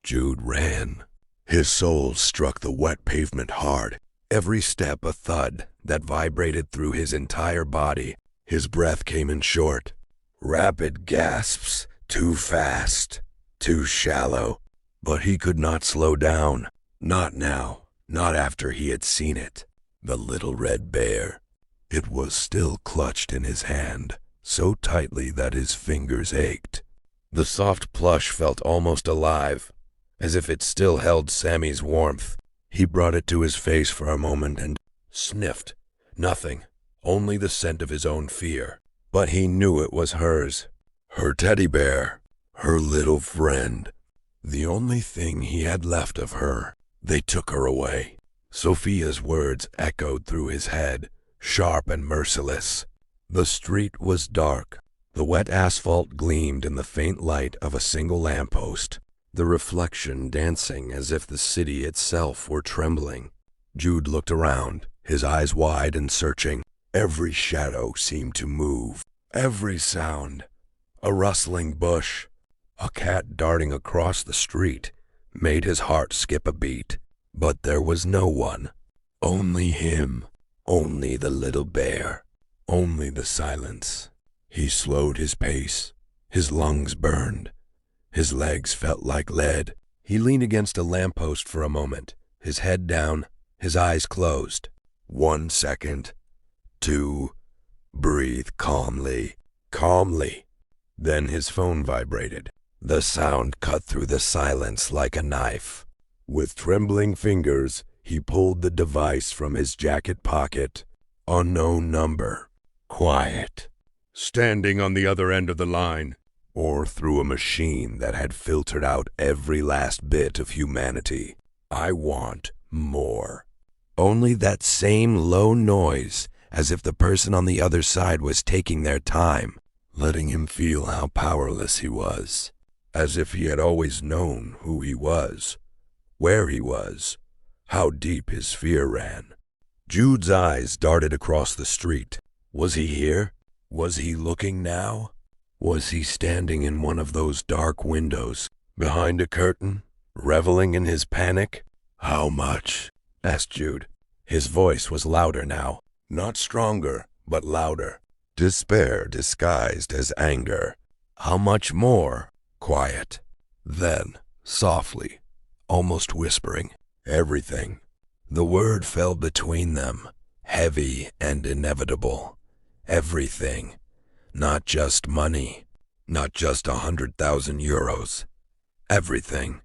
Jude ran. His soul struck the wet pavement hard, every step a thud that vibrated through his entire body. His breath came in short, rapid gasps, too fast, too shallow. But he could not slow down. Not now, not after he had seen it. The little red bear. It was still clutched in his hand, so tightly that his fingers ached. The soft plush felt almost alive, as if it still held Sammie's warmth. He brought it to his face for a moment and sniffed. Nothing, only the scent of his own fear. But he knew it was hers. Her teddy bear, her little friend. The only thing he had left of her. They took her away. Sophia's words echoed through his head, sharp and merciless. The street was dark. The wet asphalt gleamed in the faint light of a single lamppost, the reflection dancing as if the city itself were trembling. Jude looked around, his eyes wide and searching. Every shadow seemed to move. Every sound. A rustling bush, a cat darting across the street, made his heart skip a beat. But there was no one. Only him. Only the little bear. Only the silence. He slowed his pace. His lungs burned. His legs felt like lead. He leaned against a lamppost for a moment, his head down, his eyes closed. 1 second. 2. Breathe calmly. Calmly. Then his phone vibrated. The sound cut through the silence like a knife. With trembling fingers, he pulled the device from his jacket pocket. Unknown number. Quiet. Standing on the other end of the line, or through a machine that had filtered out every last bit of humanity. I want more. Only that same low noise, as if the person on the other side was taking their time, letting him feel how powerless he was, as if he had always known who he was, where he was, how deep his fear ran. Jude's eyes darted across the street. Was he here? Was he looking now? Was he standing in one of those dark windows, behind a curtain, reveling in his panic? How much? Asked Jude. His voice was louder now, not stronger, but louder. Despair disguised as anger. How much more? Quiet. Then, softly, almost whispering, everything. The word fell between them, heavy and inevitable. Everything. Not just money, not just 100,000 euros. Everything.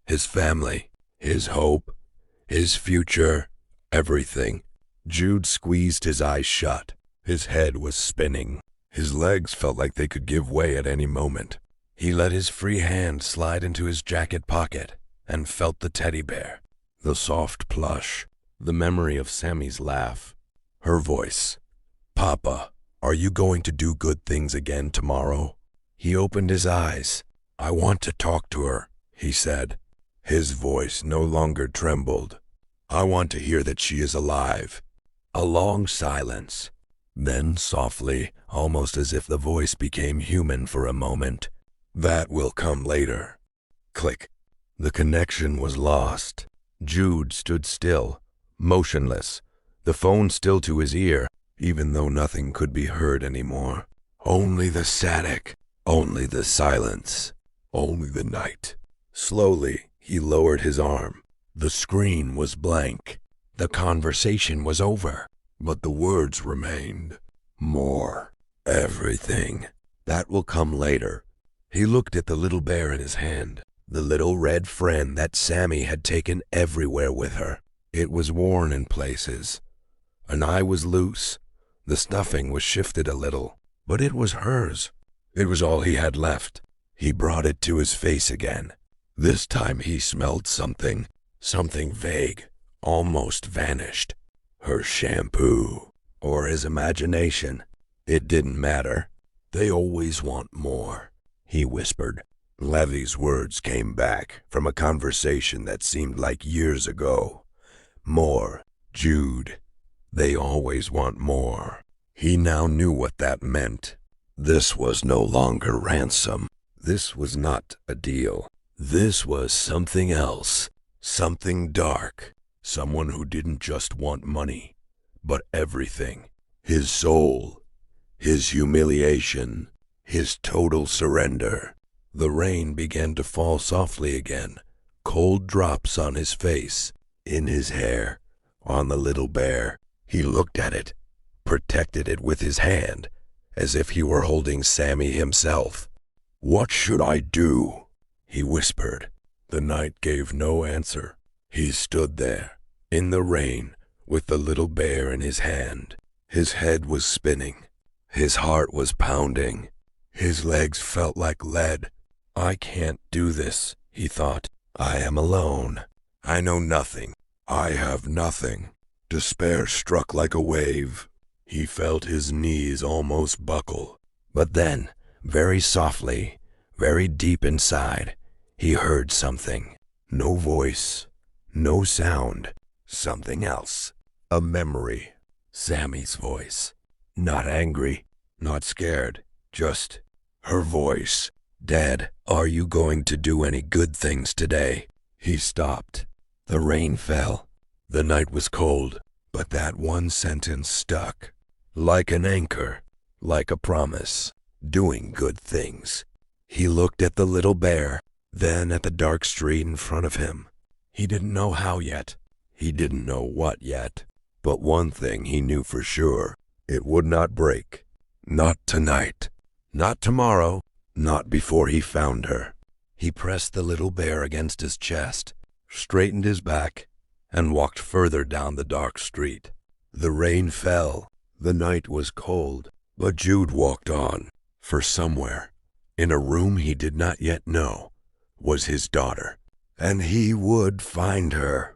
His family, his hope, his future, everything. Jude squeezed his eyes shut. His head was spinning. His legs felt like they could give way at any moment. He let his free hand slide into his jacket pocket and felt the teddy bear, the soft plush, the memory of Sammie's laugh, her voice. Papa, are you going to do good things again tomorrow? He opened his eyes. I want to talk to her, he said. His voice no longer trembled. I want to hear that she is alive. A long silence. Then softly, almost as if the voice became human for a moment. That will come later. Click. The connection was lost. Jude stood still, motionless, the phone still to his ear, even though nothing could be heard anymore. Only the static, only the silence, only the night. Slowly, he lowered his arm. The screen was blank. The conversation was over, but the words remained. More. Everything. That will come later. He looked at the little bear in his hand, the little red friend that Sammie had taken everywhere with her. It was worn in places. An eye was loose. The stuffing was shifted a little, but it was hers. It was all he had left. He brought it to his face again. This time he smelled something vague, almost vanished. Her shampoo, or his imagination. It didn't matter. They always want more, he whispered. Levy's words came back from a conversation that seemed like years ago. More, Jude. They always want more. He now knew what that meant. This was no longer ransom. This was not a deal. This was something else, something dark, someone who didn't just want money, but everything. His soul, his humiliation, his total surrender. The rain began to fall softly again, cold drops on his face, in his hair, on the little bear. He looked at it, protected it with his hand, as if he were holding Sammie himself. "What should I do?" he whispered. The knight gave no answer. He stood there, in the rain, with the little bear in his hand. His head was spinning. His heart was pounding. His legs felt like lead. "I can't do this," he thought. "I am alone. I know nothing. I have nothing." Despair struck like a wave. He felt his knees almost buckle. But then, very softly, very deep inside, he heard something. No voice, no sound. Something else. A memory. Sammie's voice. Not angry, not scared, just her voice. "Dad, are you going to do any good things today?" He stopped. The rain fell. The night was cold, but that one sentence stuck. Like an anchor, like a promise. Doing good things. He looked at the little bear, then at the dark street in front of him. He didn't know how yet. He didn't know what yet. But one thing he knew for sure. It would not break. Not tonight. Not tomorrow. Not before he found her. He pressed the little bear against his chest, straightened his back, and walked further down the dark street. The rain fell. The night was cold. But Jude walked on, for somewhere, in a room he did not yet know, was his daughter. And he would find her.